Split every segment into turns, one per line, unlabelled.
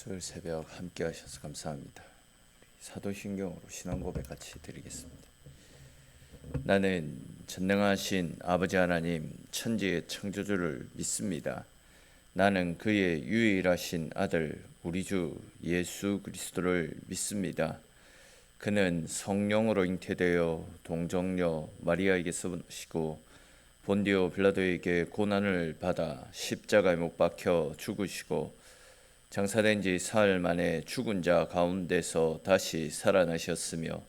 수요일 새벽 함께 하셔서 감사합니다. 사도신경으로 신앙 고백 같이 드리겠습니다. 나는 전능하신 아버지 하나님 천지의 창조주를 믿습니다. 나는 그의 유일하신 아들 우리 주 예수 그리스도를 믿습니다. 그는 성령으로 잉태되어 동정녀 마리아에게서 나시고 본디오 빌라도에게 고난을 받아 십자가에 못 박혀 죽으시고 장사된 지 사흘 만에 죽은 자 가운데서 다시 살아나셨으며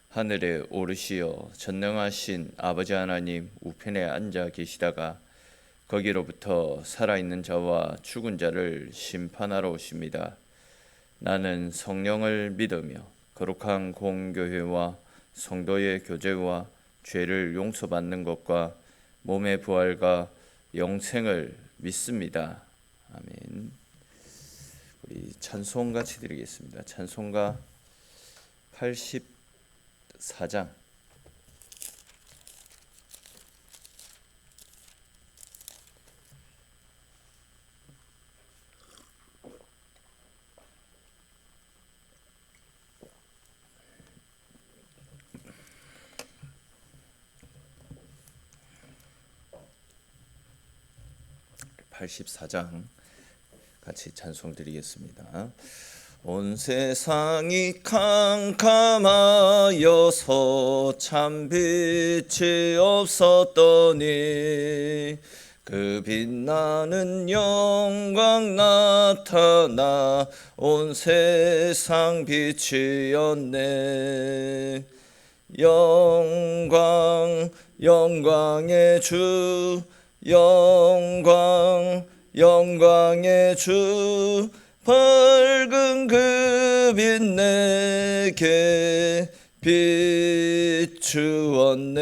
하늘에 오르시어 전능하신 아버지 하나님 우편에 앉아 계시다가 거기로부터 살아있는 자와 죽은 자를 심판하러 오십니다. 나는 성령을 믿으며 거룩한 공교회와 성도의 교제와 죄를 용서받는 것과 몸의 부활과 영생을 믿습니다. 아멘. 우리 찬송 같이 드리겠습니다. 찬송가 84장 84장 같이 찬송 드리겠습니다. 온 세상이 캄캄하여서 참 빛이 없었더니 그 빛나는 영광 나타나 온 세상 빛이었네. 영광 영광의 주 영광 영광의 주 밝은 그 빛 내게 비추었네.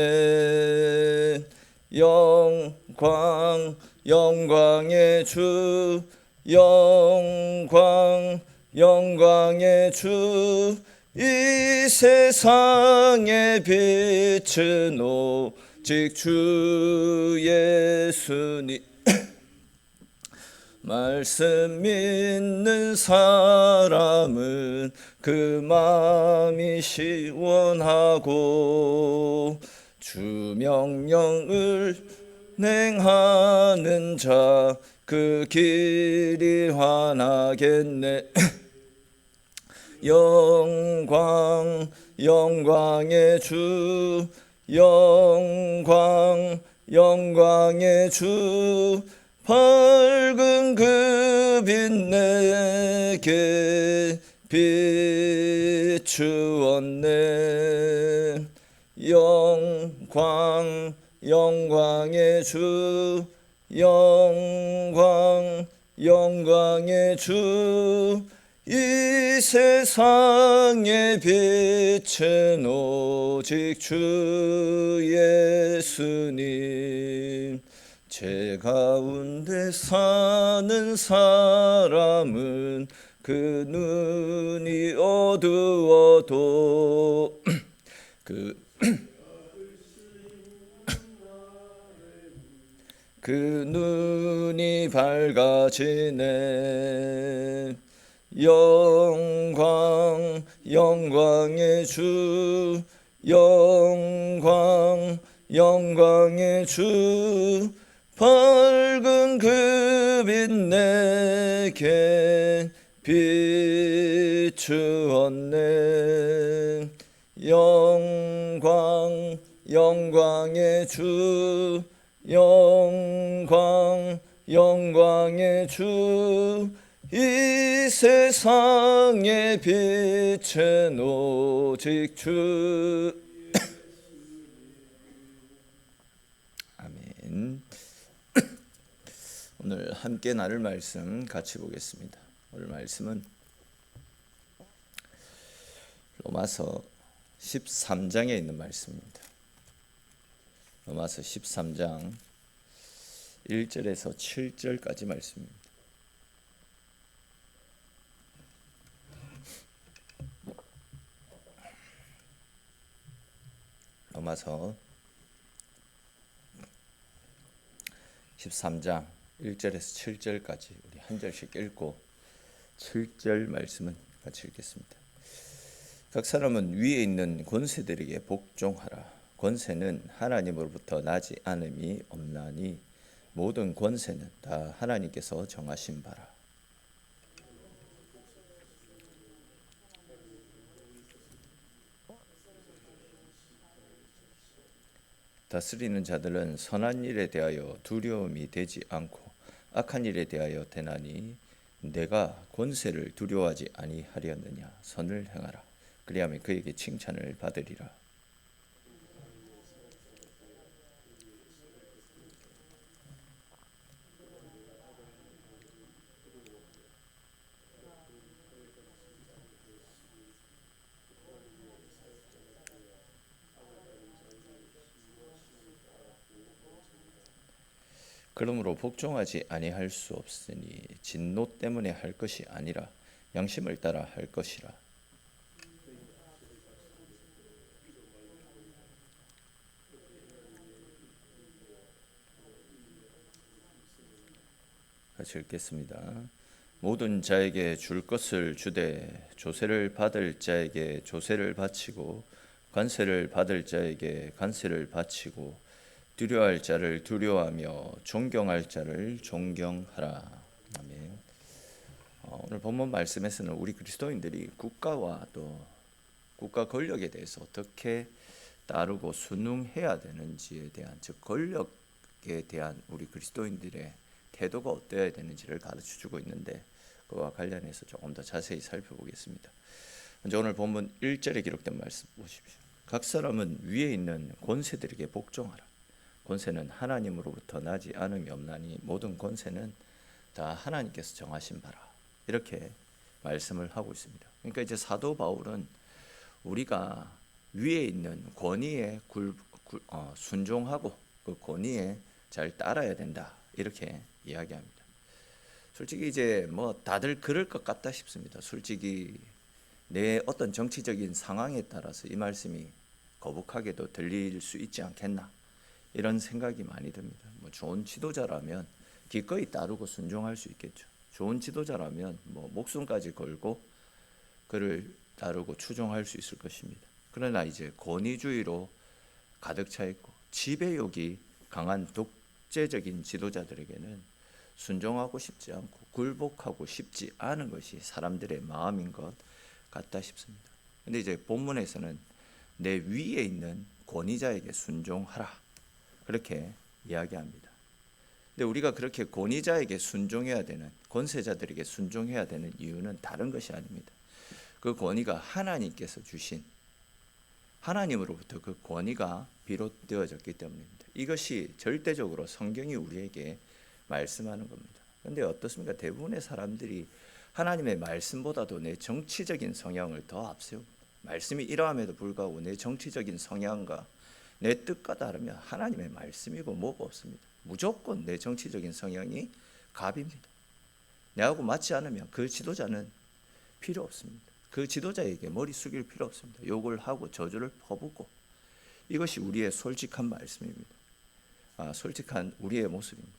영광 영광의 주 영광 영광의 주 이 세상의 빛은 오직 주 예수님. 말씀 믿는 사람은 그 마음이 시원하고 주 명령을 행하는 자 그 길이 환하겠네. 영광 영광의 주 영광 영광의 주 밝은 그 빛 내게 비추었네. 영광 영광의 주 영광 영광의 주 이 세상의 빛은 오직 주 예수님. 제 가운데 사는 사람은 그 눈이 어두워도 그 눈이 밝아지네. 영광 영광의 주 영광 영광의 주 밝은 그 빛 내게 비추었네. 영광 영광의 주 영광 영광의 주 이 세상의 빛은 오직 주. 아멘. 오늘 함께 나눌 말씀 같이 보겠습니다. 오늘 말씀은 로마서 13장에 있는 말씀입니다. 로마서 13장 1절에서 7절까지 말씀입니다. 로마서 13장 1절에서 7절까지 우리 한 절씩 읽고 7절 말씀은 같이 읽겠습니다. 각 사람은 위에 있는 권세들에게 복종하라. 권세는 하나님으로부터 나지 않음이 없나니 모든 권세는 다 하나님께서 정하신 바라. 다스리는 자들은 선한 일에 대하여 두려움이 되지 않고 악한 일에 대하여 되나니 내가 권세를 두려워하지 아니하려느냐. 선을 행하라. 그리하면 그에게 칭찬을 받으리라. 그러므로 복종하지 아니할 수 없으니 진노 때문에 할 것이 아니라 양심을 따라 할 것이라. 같이 읽겠습니다. 모든 자에게 줄 것을 주되 조세를 받을 자에게 조세를 바치고 관세를 받을 자에게 관세를 바치고 두려워할 자를 두려워하며 존경할 자를 존경하라. 아멘. 오늘 본문 말씀에서는 우리 그리스도인들이 국가와 또 국가 권력에 대해서 어떻게 따르고 순응해야 되는지에 대한, 즉 권력에 대한 우리 그리스도인들의 태도가 어떠해야 되는지를 가르쳐주고 있는데, 그와 관련해서 조금 더 자세히 살펴보겠습니다. 먼저 오늘 본문 1절에 기록된 말씀 보십시오. 각 사람은 위에 있는 권세들에게 복종하라. 권세는 하나님으로부터 나지 않음이 없나니 모든 권세는 다 하나님께서 정하신 바라. 이렇게 말씀을 하고 있습니다. 그러니까 이제 사도 바울은 우리가 위에 있는 권위에 순종하고 그 권위에 잘 따라야 된다, 이렇게 이야기합니다. 솔직히 이제 뭐 다들 그럴 것 같다 싶습니다. 솔직히 내 어떤 정치적인 상황에 따라서 이 말씀이 거북하게도 들릴 수 있지 않겠나, 이런 생각이 많이 듭니다. 뭐 좋은 지도자라면 기꺼이 따르고 순종할 수 있겠죠. 좋은 지도자라면 뭐 목숨까지 걸고 그를 따르고 추종할 수 있을 것입니다. 그러나 이제 권위주의로 가득 차 있고 지배욕이 강한 독재적인 지도자들에게는 순종하고 싶지 않고 굴복하고 싶지 않은 것이 사람들의 마음인 것 같다 싶습니다. 근데 이제 본문에서는 내 위에 있는 권위자에게 순종하라, 그렇게 이야기합니다. 근데 우리가 그렇게 권위자에게 순종해야 되는, 권세자들에게 순종해야 되는 이유는 다른 것이 아닙니다. 그 권위가 하나님께서 주신, 하나님으로부터 그 권위가 비롯되어졌기 때문입니다. 이것이 절대적으로 성경이 우리에게 말씀하는 겁니다. 그런데 어떻습니까? 대부분의 사람들이 하나님의 말씀보다도 내 정치적인 성향을 더 앞세웁니다. 말씀이 이러함에도 불구하고 내 정치적인 성향과 내 뜻과 다르면 하나님의 말씀이고 뭐가 없습니다. 무조건 내 정치적인 성향이 갑입니다. 내하고 맞지 않으면 그 지도자는 필요 없습니다. 그 지도자에게 머리 숙일 필요 없습니다. 욕을 하고 저주를 퍼붓고, 이것이 우리의 솔직한 말씀입니다. 솔직한 우리의 모습입니다.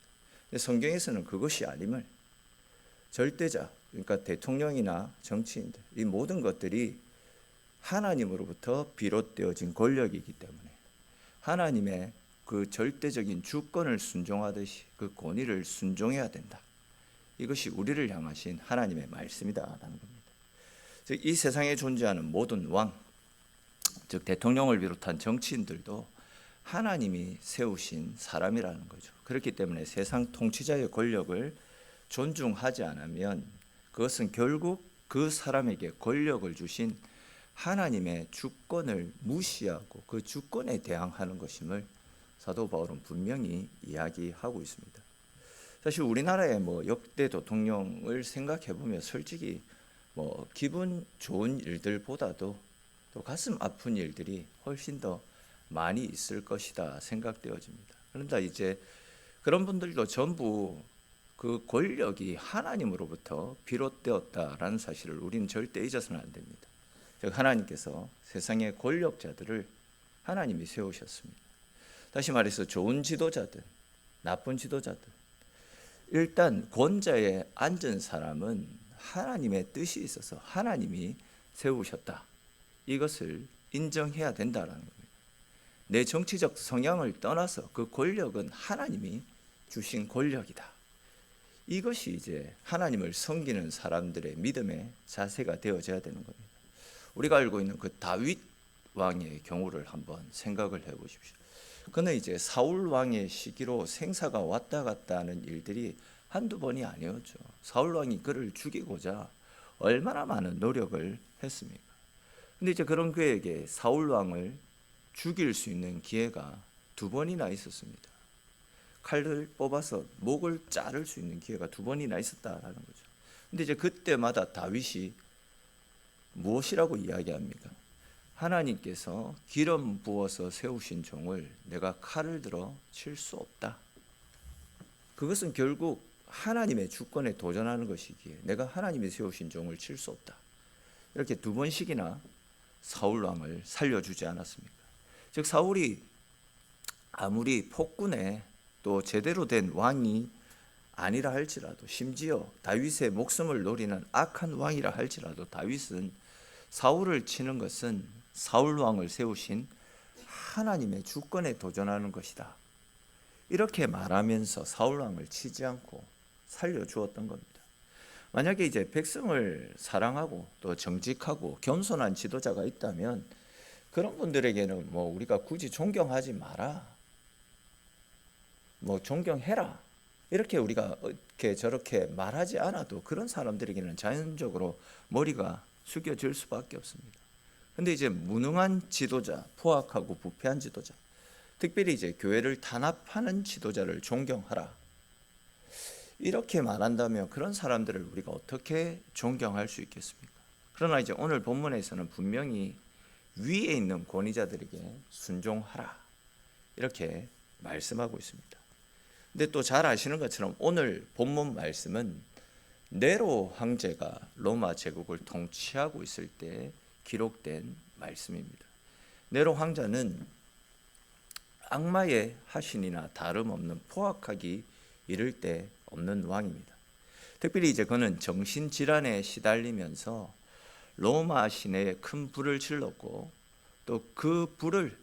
근데 성경에서는 그것이 아님을, 절대자, 그러니까 대통령이나 정치인들, 이 모든 것들이 하나님으로부터 비롯되어진 권력이기 때문에 하나님의 그 절대적인 주권을 순종하듯이 그 권위를 순종해야 된다. 이것이 우리를 향하신 하나님의 말씀이다라는 겁니다. 즉 이 세상에 존재하는 모든 왕, 즉 대통령을 비롯한 정치인들도 하나님이 세우신 사람이라는 거죠. 그렇기 때문에 세상 통치자의 권력을 존중하지 않으면 그것은 결국 그 사람에게 권력을 주신 하나님의 주권을 무시하고 그 주권에 대항하는 것임을 사도 바울은 분명히 이야기하고 있습니다. 사실 우리나라의 뭐 역대 대통령을 생각해 보면 솔직히 뭐 기분 좋은 일들보다도 또 가슴 아픈 일들이 훨씬 더 많이 있을 것이다 생각되어집니다. 그런데 이제 그런 분들도 전부 그 권력이 하나님으로부터 비롯되었다라는 사실을 우리는 절대 잊어서는 안 됩니다. 즉 하나님께서 세상의 권력자들을 하나님이 세우셨습니다. 다시 말해서 좋은 지도자든 나쁜 지도자든 일단 권자에 앉은 사람은 하나님의 뜻이 있어서 하나님이 세우셨다. 이것을 인정해야 된다라는 겁니다. 내 정치적 성향을 떠나서 그 권력은 하나님이 주신 권력이다. 이것이 이제 하나님을 섬기는 사람들의 믿음의 자세가 되어져야 되는 겁니다. 우리가 알고 있는 그 다윗 왕의 경우를 한번 생각을 해보십시오. 그는 이제 사울 왕의 시기로 생사가 왔다 갔다 하는 일들이 한두 번이 아니었죠. 사울 왕이 그를 죽이고자 얼마나 많은 노력을 했습니까? 근데 이제 그런 그에게 사울 왕을 죽일 수 있는 기회가 두 번이나 있었습니다. 칼을 뽑아서 목을 자를 수 있는 기회가 두 번이나 있었다라는 거죠. 근데 이제 그때마다 다윗이 무엇이라고 이야기합니까? 하나님께서 기름 부어서 세우신 종을 내가 칼을 들어 칠 수 없다. 그것은 결국 하나님의 주권에 도전하는 것이기에 내가 하나님이 세우신 종을 칠 수 없다. 이렇게 두 번씩이나 사울 왕을 살려주지 않았습니까? 즉 사울이 아무리 폭군에 또 제대로 된 왕이 아니라 할지라도, 심지어 다윗의 목숨을 노리는 악한 왕이라 할지라도 다윗은 사울을 치는 것은 사울 왕을 세우신 하나님의 주권에 도전하는 것이다. 이렇게 말하면서 사울 왕을 치지 않고 살려주었던 겁니다. 만약에 이제 백성을 사랑하고 또 정직하고 겸손한 지도자가 있다면 그런 분들에게는 뭐 우리가 굳이 존경하지 마라, 뭐 존경해라, 이렇게 우리가 이렇게 저렇게 말하지 않아도 그런 사람들에게는 자연적으로 머리가 숙여질 수밖에 없습니다. 근데 이제 무능한 지도자, 포악하고 부패한 지도자, 특별히 이제 교회를 탄압하는 지도자를 존경하라, 이렇게 말한다면 그런 사람들을 우리가 어떻게 존경할 수 있겠습니까? 그러나 이제 오늘 본문에서는 분명히 위에 있는 권위자들에게 순종하라, 이렇게 말씀하고 있습니다. 근데 또 잘 아시는 것처럼 오늘 본문 말씀은 네로 황제가 로마 제국을 통치하고 있을 때 기록된 말씀입니다. 네로 황제는 악마의 하신이나 다름없는 포악하기 이를 데 없는 왕입니다. 특별히 이제 그는 정신질환에 시달리면서 로마 시내에 큰 불을 질렀고 또 그 불을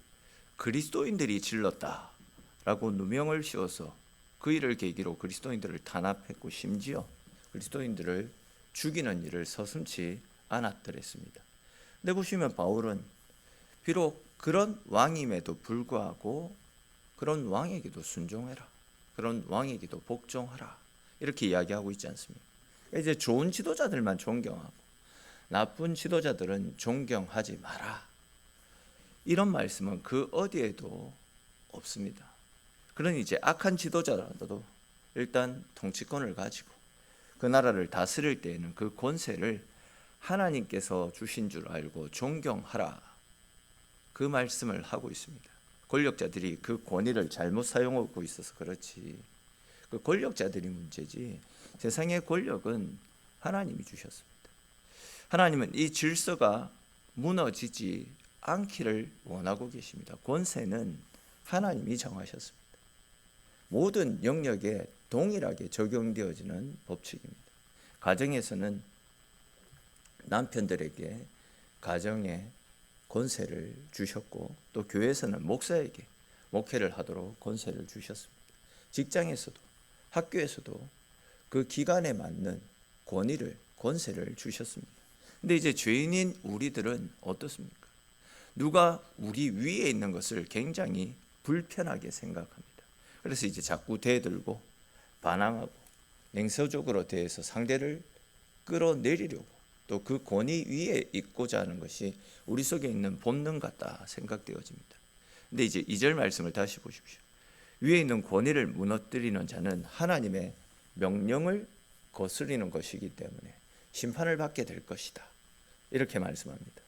그리스도인들이 질렀다라고 누명을 씌워서 그 일을 계기로 그리스도인들을 탄압했고 심지어 그리스도인들을 죽이는 일을 서슴지 않았더랬습니다. 근데 보시면 바울은 비록 그런 왕임에도 불구하고 그런 왕에게도 순종해라, 그런 왕에게도 복종하라, 이렇게 이야기하고 있지 않습니까? 이제 좋은 지도자들만 존경하고 나쁜 지도자들은 존경하지 마라, 이런 말씀은 그 어디에도 없습니다. 그러니 이제 악한 지도자라도 일단 통치권을 가지고 그 나라를 다스릴 때에는 그 권세를 하나님께서 주신 줄 알고 존경하라, 그 말씀을 하고 있습니다. 권력자들이 그 권위를 잘못 사용하고 있어서 그렇지, 그 권력자들이 문제지 세상의 권력은 하나님이 주셨습니다. 하나님은 이 질서가 무너지지 않기를 원하고 계십니다. 권세는 하나님이 정하셨습니다. 모든 영역에 동일하게 적용되어지는 법칙입니다. 가정에서는 남편들에게 가정의 권세를 주셨고 또 교회에서는 목사에게 목회를 하도록 권세를 주셨습니다. 직장에서도 학교에서도 그 기관에 맞는 권세를 주셨습니다. 근데 이제 죄인인 우리들은 어떻습니까? 누가 우리 위에 있는 것을 굉장히 불편하게 생각합니다. 그래서 이제 자꾸 대들고 반항하고 냉소적으로 대해서 상대를 끌어내리려고 또 그 권위 위에 있고자 하는 것이 우리 속에 있는 본능 같다 생각되어집니다. 근데 이제 2절 말씀을 다시 보십시오. 위에 있는 권위를 무너뜨리는 자는 하나님의 명령을 거스리는 것이기 때문에 심판을 받게 될 것이다, 이렇게 말씀합니다.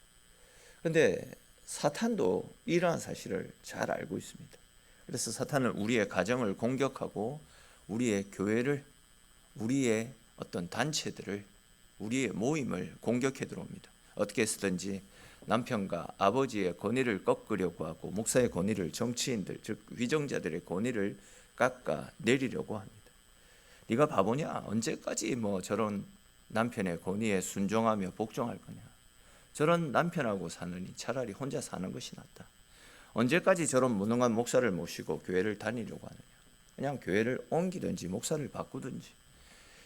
그런데 사탄도 이러한 사실을 잘 알고 있습니다. 그래서 사탄은 우리의 가정을 공격하고 우리의 교회를, 우리의 어떤 단체들을, 우리의 모임을 공격해 들어옵니다. 어떻게 해서든지 남편과 아버지의 권위를 꺾으려고 하고 목사의 권위를, 정치인들 즉 위정자들의 권위를 깎아 내리려고 합니다. 네가 바보냐? 언제까지 뭐 저런 남편의 권위에 순종하며 복종할 거냐? 저런 남편하고 사느니 차라리 혼자 사는 것이 낫다. 언제까지 저런 무능한 목사를 모시고 교회를 다니려고 하느냐? 그냥 교회를 옮기든지 목사를 바꾸든지.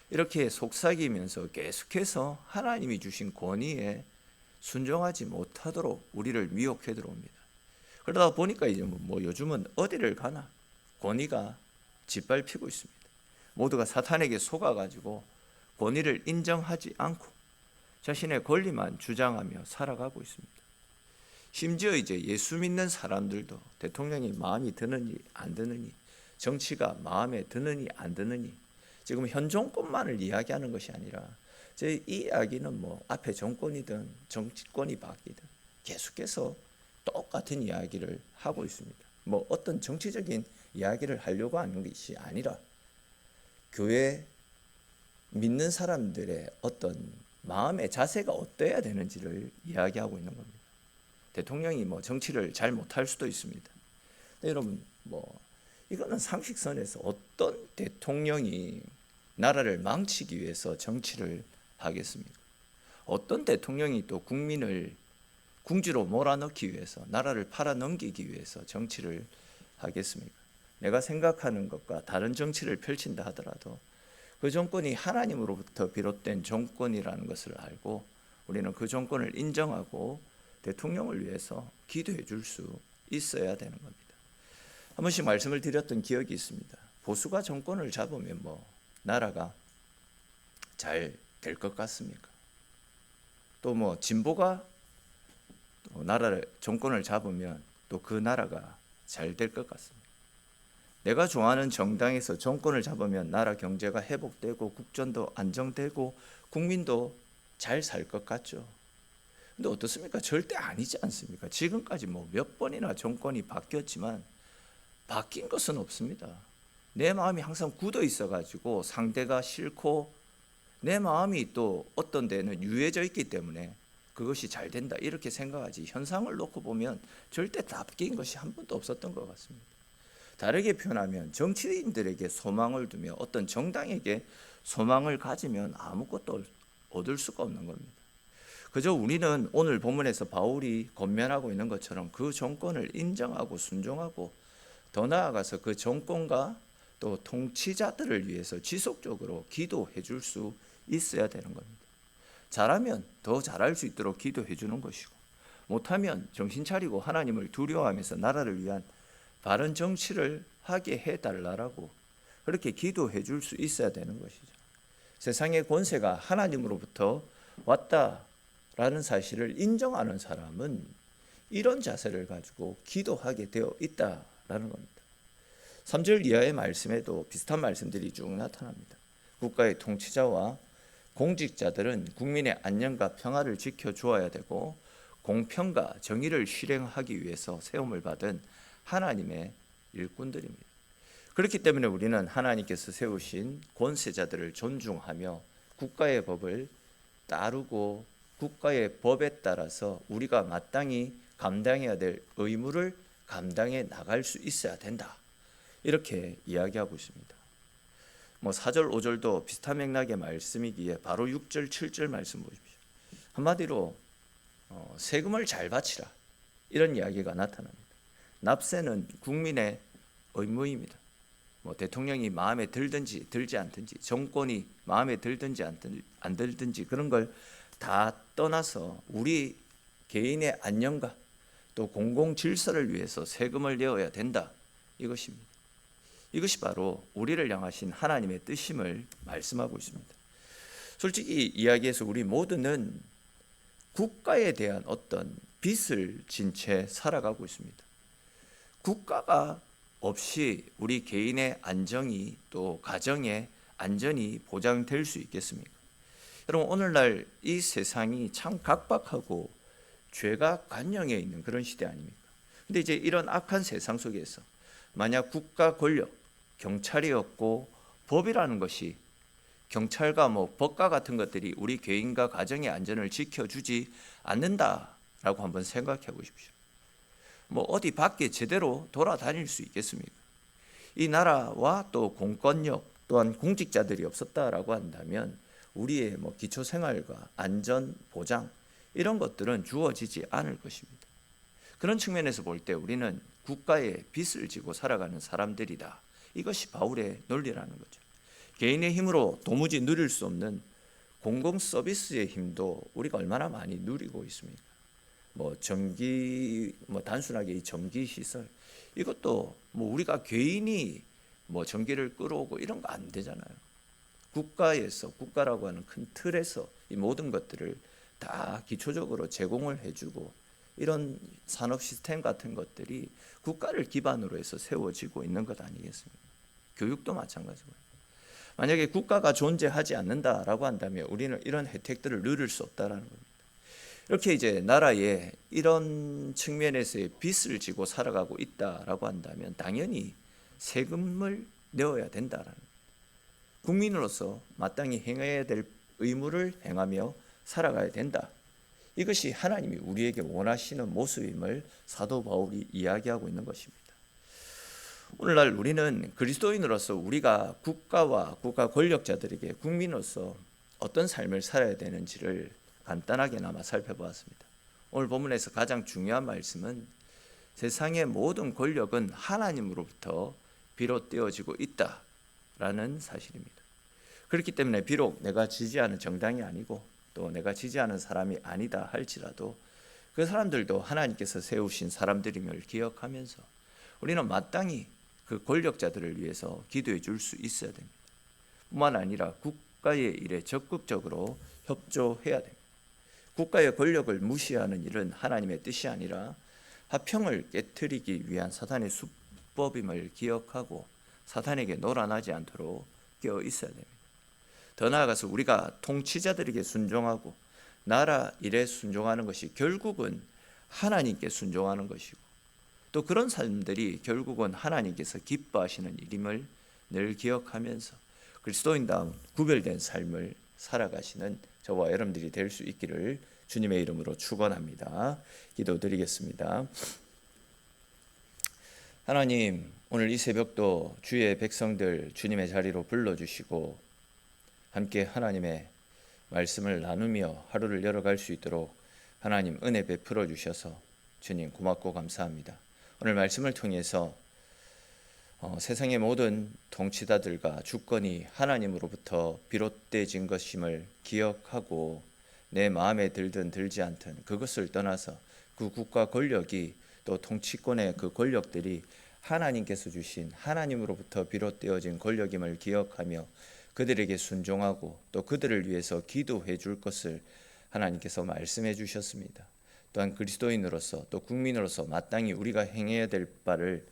이렇게 속삭이면서 계속해서 하나님이 주신 권위에 순종하지 못하도록 우리를 미혹해 들어옵니다. 그러다 보니까 이제 뭐 요즘은 어디를 가나 권위가 짓밟히고 있습니다. 모두가 사탄에게 속아가지고 권위를 인정하지 않고 자신의 권리만 주장하며 살아가고 있습니다. 심지어 이제 예수 믿는 사람들도 대통령이 마음이 드느니 안 드느니, 정치가 마음에 드느니 안 드느니, 지금 현 정권만을 이야기하는 것이 아니라 이 이야기는 뭐 앞에 정권이든 정치권이 바뀌든 계속해서 똑같은 이야기를 하고 있습니다. 뭐 어떤 정치적인 이야기를 하려고 하는 것이 아니라 교회 믿는 사람들의 어떤 마음의 자세가 어떠해야 되는지를 이야기하고 있는 겁니다. 대통령이 뭐 정치를 잘 못할 수도 있습니다. 근데 여러분 뭐 이거는 상식선에서 어떤 대통령이 나라를 망치기 위해서 정치를 하겠습니까? 어떤 대통령이 또 국민을 궁지로 몰아넣기 위해서, 나라를 팔아넘기기 위해서 정치를 하겠습니까? 내가 생각하는 것과 다른 정치를 펼친다 하더라도 그 정권이 하나님으로부터 비롯된 정권이라는 것을 알고 우리는 그 정권을 인정하고 대통령을 위해서 기도해 줄 수 있어야 되는 겁니다. 한 번씩 말씀을 드렸던 기억이 있습니다. 보수가 정권을 잡으면 뭐 나라가 잘 될 것 같습니까? 또 뭐 진보가 나라를 정권을 잡으면 또 그 나라가 잘 될 것 같습니다. 내가 좋아하는 정당에서 정권을 잡으면 나라 경제가 회복되고 국전도 안정되고 국민도 잘 살 것 같죠. 근데 어떻습니까? 절대 아니지 않습니까? 지금까지 뭐 몇 번이나 정권이 바뀌었지만 바뀐 것은 없습니다. 내 마음이 항상 굳어 있어가지고 상대가 싫고 내 마음이 또 어떤 데는 유해져 있기 때문에 그것이 잘 된다 이렇게 생각하지, 현상을 놓고 보면 절대 바뀐 것이 한 번도 없었던 것 같습니다. 다르게 표현하면 정치인들에게 소망을 두며 어떤 정당에게 소망을 가지면 아무것도 얻을 수가 없는 겁니다. 그저 우리는 오늘 본문에서 바울이 권면하고 있는 것처럼 그 정권을 인정하고 순종하고 더 나아가서 그 정권과 또 통치자들을 위해서 지속적으로 기도해 줄 수 있어야 되는 겁니다. 잘하면 더 잘할 수 있도록 기도해 주는 것이고, 못하면 정신 차리고 하나님을 두려워하면서 나라를 위한 바른 정치를 하게 해달라고 그렇게 기도해 줄 수 있어야 되는 것이죠. 세상의 권세가 하나님으로부터 왔다라는 사실을 인정하는 사람은 이런 자세를 가지고 기도하게 되어 있다라는 겁니다. 3절 이하의 말씀에도 비슷한 말씀들이 쭉 나타납니다. 국가의 통치자와 공직자들은 국민의 안녕과 평화를 지켜주어야 되고 공평과 정의를 실행하기 위해서 세움을 받은 하나님의 일꾼들입니다. 그렇기 때문에 우리는 하나님께서 세우신 권세자들을 존중하며 국가의 법을 따르고 국가의 법에 따라서 우리가 마땅히 감당해야 될 의무를 감당해 나갈 수 있어야 된다. 이렇게 이야기하고 있습니다. 4절 5절도 비슷한 맥락의 말씀이기에 바로 6절 7절 말씀 보십시오. 한마디로 세금을 잘 바치라 이런 이야기가 나타납니다. 납세는 국민의 의무입니다. 대통령이 마음에 들든지 들지 않든지, 정권이 마음에 들든지 안 들든지 그런 걸 다 떠나서 우리 개인의 안녕과 또 공공 질서를 위해서 세금을 내어야 된다, 이것입니다. 이것이 바로 우리를 향하신 하나님의 뜻임을 말씀하고 있습니다. 솔직히 이야기해서 우리 모두는 국가에 대한 어떤 빚을 진 채 살아가고 있습니다. 국가가 없이 우리 개인의 안정이 또 가정의 안전이 보장될 수 있겠습니까? 여러분, 오늘날 이 세상이 참 각박하고 죄가 관영해 있는 그런 시대 아닙니까? 근데 이제 이런 악한 세상 속에서 만약 국가 권력, 경찰이었고 법이라는 것이, 경찰과 법과 같은 것들이 우리 개인과 가정의 안전을 지켜주지 않는다라고 한번 생각해 보십시오. 어디 밖에 제대로 돌아다닐 수 있겠습니까? 이 나라와 또 공권력 또한 공직자들이 없었다라고 한다면 우리의 기초 생활과 안전 보장 이런 것들은 주어지지 않을 것입니다. 그런 측면에서 볼 때 우리는 국가의 빚을 지고 살아가는 사람들이다. 이것이 바울의 논리라는 거죠. 개인의 힘으로 도무지 누릴 수 없는 공공 서비스의 힘도 우리가 얼마나 많이 누리고 있습니까? 전기, 단순하게 이 전기 시설 이것도 우리가 개인이 전기를 끌어오고 이런 거 안 되잖아요. 국가라고 하는 큰 틀에서 이 모든 것들을 다 기초적으로 제공을 해주고 이런 산업 시스템 같은 것들이 국가를 기반으로 해서 세워지고 있는 것 아니겠습니까? 교육도 마찬가지고요. 만약에 국가가 존재하지 않는다라고 한다면 우리는 이런 혜택들을 누릴 수 없다라는 겁니다. 이렇게 이제 나라에 이런 측면에서의 빚을 지고 살아가고 있다라고 한다면 당연히 세금을 내어야 된다라는 겁니다. 국민으로서 마땅히 행해야 될 의무를 행하며 살아가야 된다. 이것이 하나님이 우리에게 원하시는 모습임을 사도 바울이 이야기하고 있는 것입니다. 오늘날 우리는 그리스도인으로서 우리가 국가와 국가 권력자들에게 국민으로서 어떤 삶을 살아야 되는지를 간단하게나마 살펴보았습니다. 오늘 본문에서 가장 중요한 말씀은 세상의 모든 권력은 하나님으로부터 비롯되어지고 있다라는 사실입니다. 그렇기 때문에 비록 내가 지지하는 정당이 아니고 또 내가 지지하는 사람이 아니다 할지라도 그 사람들도 하나님께서 세우신 사람들임을 기억하면서 우리는 마땅히 그 권력자들을 위해서 기도해 줄 수 있어야 됩니다. 뿐만 아니라 국가의 일에 적극적으로 협조해야 됩니다. 국가의 권력을 무시하는 일은 하나님의 뜻이 아니라 화평을 깨트리기 위한 사탄의 수법임을 기억하고 사탄에게 놀아나지 않도록 깨어 있어야 됩니다. 더 나아가서 우리가 통치자들에게 순종하고 나라 일에 순종하는 것이 결국은 하나님께 순종하는 것이고 또 그런 삶들이 결국은 하나님께서 기뻐하시는 일임을 늘 기억하면서 그리스도인다운 구별된 삶을 살아가시는 저와 여러분들이 될 수 있기를 주님의 이름으로 축원합니다. 기도드리겠습니다. 하나님, 오늘 이 새벽도 주의 백성들 주님의 자리로 불러주시고 함께 하나님의 말씀을 나누며 하루를 열어갈 수 있도록 하나님 은혜 베풀어 주셔서 주님 고맙고 감사합니다. 오늘 말씀을 통해서 세상의 모든 통치자들과 주권이 하나님으로부터 비롯되어진 것임을 기억하고 내 마음에 들든 들지 않든 그것을 떠나서 그 국가 권력이 또 통치권의 그 권력들이 하나님께서 주신 하나님으로부터 비롯되어진 권력임을 기억하며 그들에게 순종하고 또 그들을 위해서 기도해 줄 것을 하나님께서 말씀해 주셨습니다. 또한 그리스도인으로서 또 국민으로서 마땅히 우리가 행해야 될 바를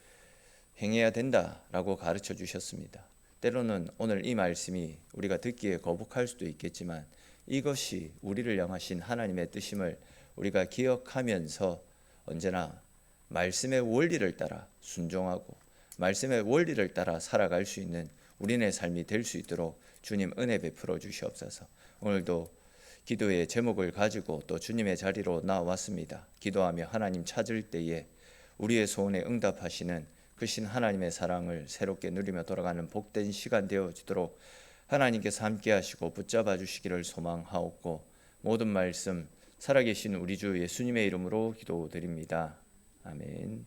행해야 된다라고 가르쳐 주셨습니다. 때로는 오늘 이 말씀이 우리가 듣기에 거북할 수도 있겠지만 이것이 우리를 향하신 하나님의 뜻임을 우리가 기억하면서 언제나 말씀의 원리를 따라 순종하고 말씀의 원리를 따라 살아갈 수 있는 우리의 삶이 될 수 있도록 주님 은혜 베풀어 주시옵소서. 오늘도 기도의 제목을 가지고 또 주님의 자리로 나왔습니다. 기도하며 하나님 찾을 때에 우리의 소원에 응답하시는 크신 하나님의 사랑을 새롭게 누리며 돌아가는 복된 시간 되어지도록 하나님께서 함께 하시고 붙잡아 주시기를 소망하옵고 모든 말씀 살아계신 우리 주 예수님의 이름으로 기도드립니다. 아멘.